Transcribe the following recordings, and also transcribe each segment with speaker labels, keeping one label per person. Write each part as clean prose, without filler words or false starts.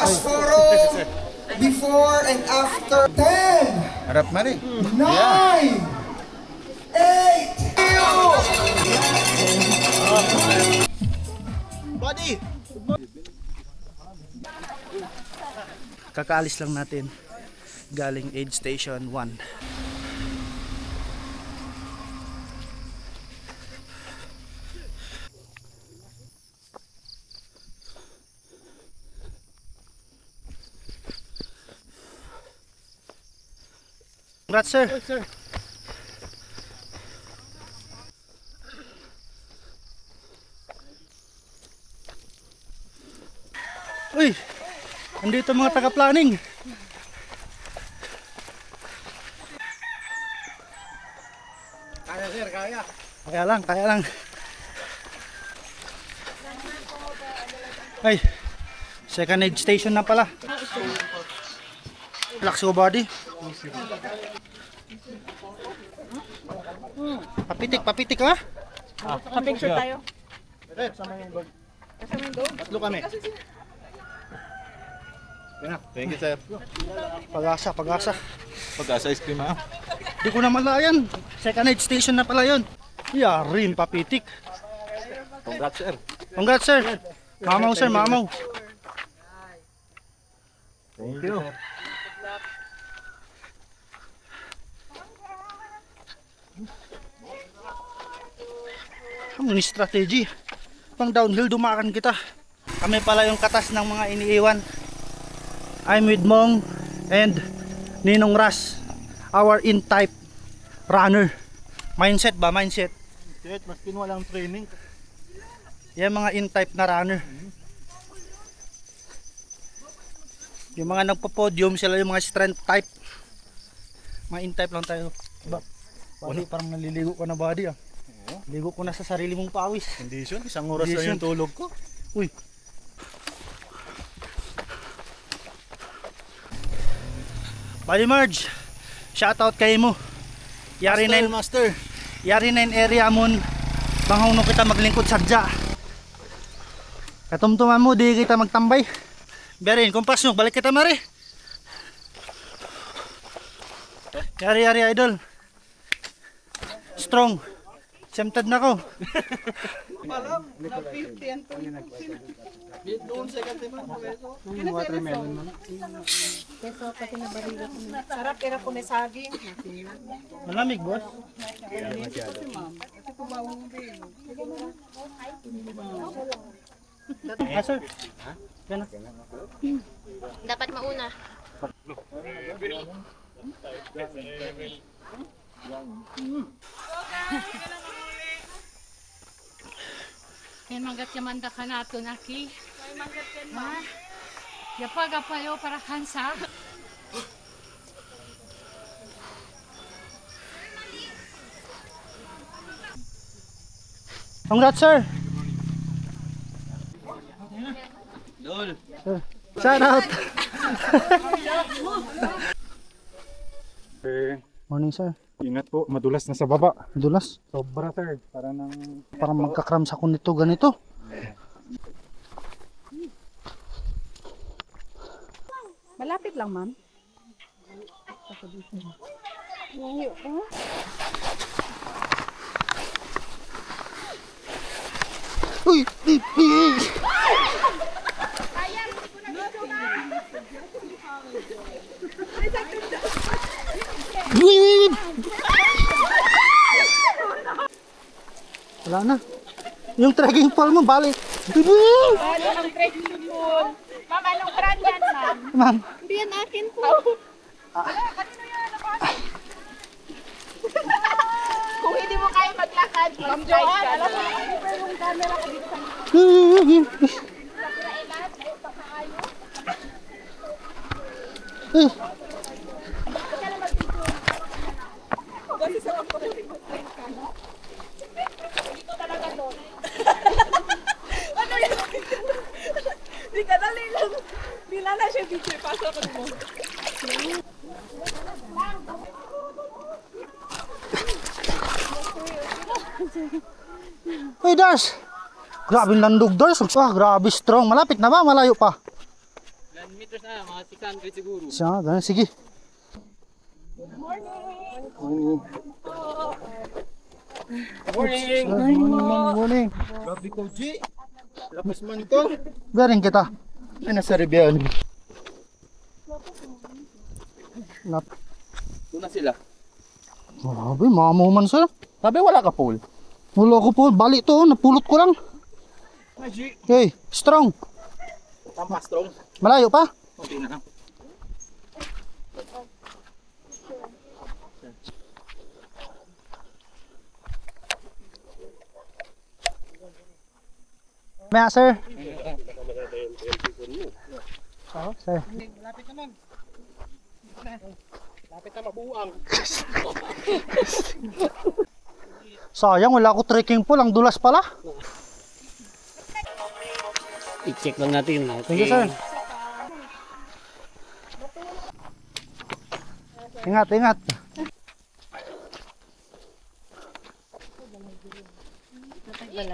Speaker 1: Fast photo before and after. 10.
Speaker 2: Harap na rin.
Speaker 1: 9. 8.
Speaker 2: Buddy!
Speaker 3: Kakaalis lang natin galing aid station 1. Congrats, sir.
Speaker 2: Yes, sir.
Speaker 3: Uy, andito mga taga-planning.
Speaker 2: Kaya, sir, kaya.
Speaker 3: Kaya lang. Ay, second aid station na pala. Relax go, body. Papitik ha?
Speaker 4: Pa-picture tayo.
Speaker 2: Kasama yung dog. Tatlo kami. Thank you, sir.
Speaker 3: Pag-asa.
Speaker 2: Pag-asa ice cream, ha?
Speaker 3: Di ko na malayan. Second aid station na pala yun. Yarin, papitik.
Speaker 2: Congrats, sir.
Speaker 3: Congrats, sir. Mamaw, sir, mamaw.
Speaker 2: Thank you.
Speaker 3: Ang strategy. Pang downhill, dumakan kita. Kami pala yung katas ng mga iniiwan. I'm with Mong and Ninong Ras, our in-type runner. Mindset ba? Mindset.
Speaker 2: Shit, mas walang training.
Speaker 3: Yan mga in-type na runner. Yung mga nagpo-podium, sila yung mga strength type. Mga in-type lang tayo. Body, parang naliligo ka na, body, ah. Ligo ko na sa sarili mong pawis.
Speaker 2: Condition, isang oras lang yung tulog ko.
Speaker 3: Uy. Buddy Marge, shoutout kay mo. Yari na yung
Speaker 2: Master.
Speaker 3: Yari na yung area mo. Banghaw no kita maglingkod sadya. Katumtuman mo, di kita magtambay. Berin, kumpas nyo, balik kita mari. Yari idol. Strong. Tempted na ko.
Speaker 4: Malam, na 50 yan to. Doon sa kantiman ko beso.
Speaker 2: Watermelon man.
Speaker 4: Beso pati na barila ko. Sarap kira ko ni saging.
Speaker 3: Malamig, boss. Ah, sir. Yan na.
Speaker 5: Dapat mauna.
Speaker 6: Kaya manggat yamanda ka na ito, Naki. Ay, manggat yan, ma. Yapag apayo para kansa.
Speaker 3: Congrats, sir.
Speaker 2: Dol.
Speaker 3: Shout out. Morning, sir.
Speaker 7: Ingat po, madulas na sa baba.
Speaker 3: Dulas.
Speaker 7: Sobra, sir.
Speaker 3: Parang magkakramsa ko nito ganito.
Speaker 4: Malapit lang, ma'am.
Speaker 3: Uy! Wala na. Yung trekking pole mo, balik.
Speaker 4: Ano ang trekking pool? Ma'am, anong brand yan, ma'am?
Speaker 3: Ma'am.
Speaker 4: Hindi yan akin po. Kanino yan? Kung hindi mo kaya maglakad, ma'am Joanne, alam mo, yung camera ko dito sa kasi sa mga dito talaga doon. Ano yan? Di ka dali lang. Bila na siya dito. Pasok ko mo.
Speaker 3: Uy, Dars! Grabe landog, Dars. Ah, grabe strong. Malapit na ba? Malayo pa?
Speaker 2: 1 meters na, mga 600 siguro.
Speaker 3: Siya, ganun. Sige.
Speaker 2: Morning!
Speaker 3: Morning.
Speaker 2: Grabe ko, G. Lapas man ko.
Speaker 3: Garing kita.
Speaker 2: Ay, nasa Ribeon.
Speaker 3: Nap.
Speaker 2: Doon na sila.
Speaker 3: Grabe, mamaman sir.
Speaker 2: Sabi wala ka, Paul.
Speaker 3: Wala ko po. Bali to. Napulot ko lang.
Speaker 2: Ay, G.
Speaker 3: Hey, strong.
Speaker 2: Tama, strong.
Speaker 3: Malayo pa?
Speaker 2: Okay na lang.
Speaker 3: Maya, sir. Oh, sir.
Speaker 2: Lapit naman. Lapit na mabuang.
Speaker 3: Sayang, wala ko trekking pool. Ang dulas pala.
Speaker 2: I-check lang natin.
Speaker 3: Thank you, sir. Ingat, ingat.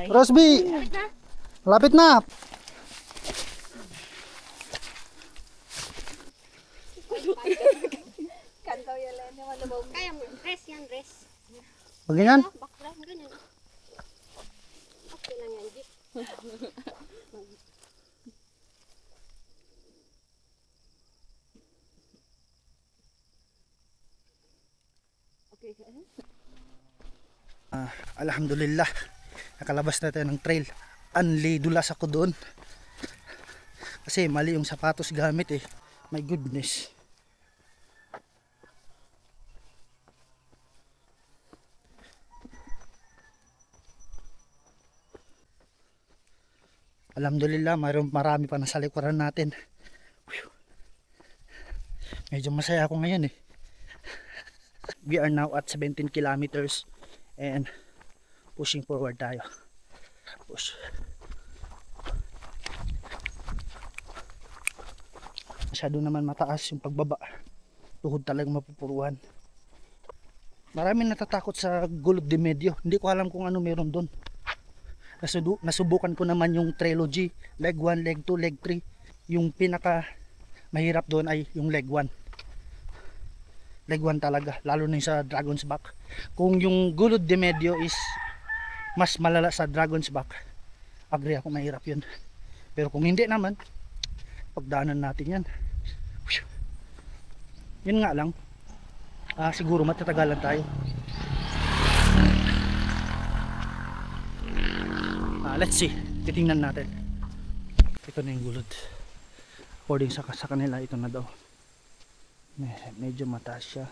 Speaker 3: Rosby! Lapit na!
Speaker 5: Kaya mo, rest yan, rest.
Speaker 3: Pag ganyan?
Speaker 5: Background, ganyan. Okay lang yan, Jeep.
Speaker 3: Alhamdulillah. Nakalabas na tayo ng trail. Anli, dulas ako doon. Kasi mali yung sapatos gamit eh. My goodness. Alhamdulillah, marami pa nasa likuran natin. Whew. Medyo masaya ako ngayon eh. We are now at 17 kilometers and pushing forward tayo. Push. Masyado naman mataas yung pagbaba. Tuhod talagang mapupuruan. Maraming natatakot sa Gulod de Medio. Hindi ko alam kung ano meron doon. Nasubukan ko naman yung trilogy, leg 1, leg 2, leg 3. Yung pinaka mahirap doon ay yung leg 1. Leg 1 talaga, lalo na yung sa Dragon's Back. Kung yung Gulod de Medio is mas malala sa Dragon's Back, agree ako, mahirap yun. Pero kung hindi naman, pagdaanan natin yan. Yun nga lang, siguro matatagalan tayo. Let's see, titingnan natin. Ito na yung Gulod. According sa kanila, ito na daw. Medyo mataas siya.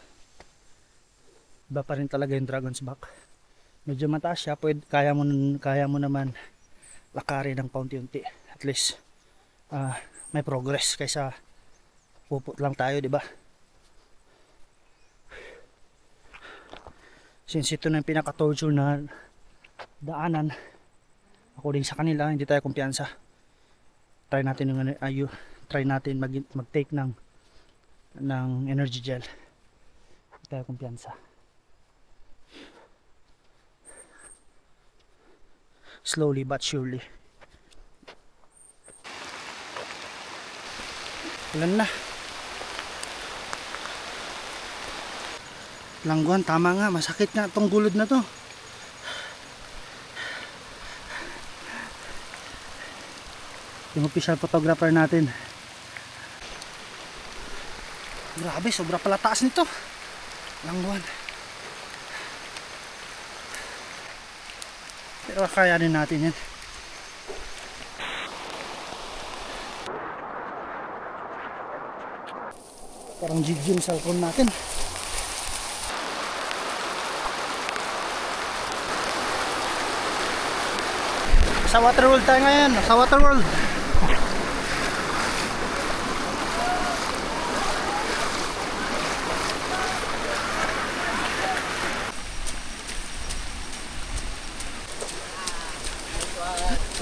Speaker 3: Iba pa rin talaga yung Dragon's Back. Medyo mataas siya, kaya mo naman lakarin ng paunti-unti. At least may progress kaysa puput lang tayo, di ba? Since ito na yung pinaka-torture na daanan, according sa kanila, hindi tayo kumpiyansa. Try natin mag-take ng energy gel. Hindi tayo kumpiyansa. Slowly but surely. Ilan na? Langguan, tama nga, masakit nga itong gulod na to. Yung official photographer natin. Grabe, sobra pala taas nito. Langguan. Pero kayanin natin yan. Parang jig-jig sa cellphone natin. Sa Waterworld tayo ngayon. Sa Waterworld.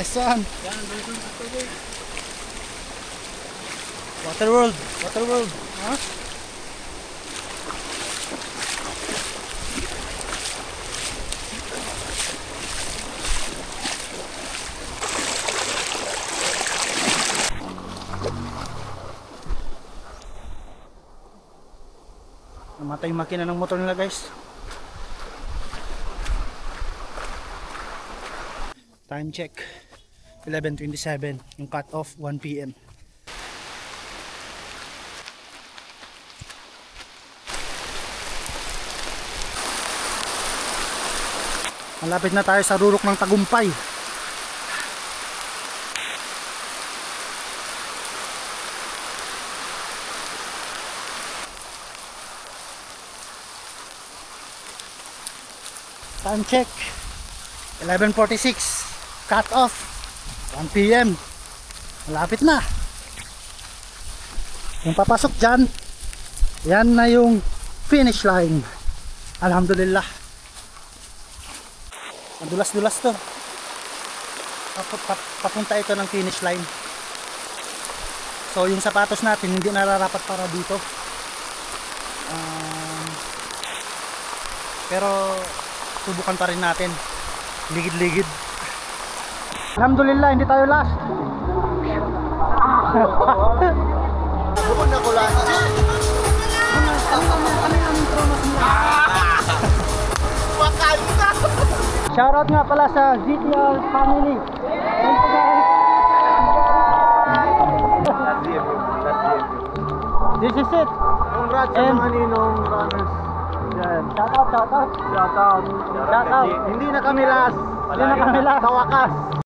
Speaker 3: Saan? Waterworld. Waterworld. Ha? Namatay yung makina ng motor nila guys. Time check 11:27, yung cut off 1 PM. Malapit na tayo sa rurok ng Tagumpay. Time check 11:46, cut off 1 PM. Malapit na. Yung papasok dyan, yan na yung finish line. Alhamdulillah. Madulas-dulas to. Papunta ito ng finish line. So yung sapatos natin hindi nararapat para dito. Pero subukan pa rin natin. Ligid-ligid. Alhamdulillah, hindi tayo last. Shoutout nga pala sa GTR family. This is it.
Speaker 2: Congrats sa mga ninong runners.
Speaker 3: Shoutout.
Speaker 2: Shoutout.
Speaker 3: Shoutout.
Speaker 2: Hindi na kami last.
Speaker 3: Hindi na kami last.
Speaker 2: Sa wakas.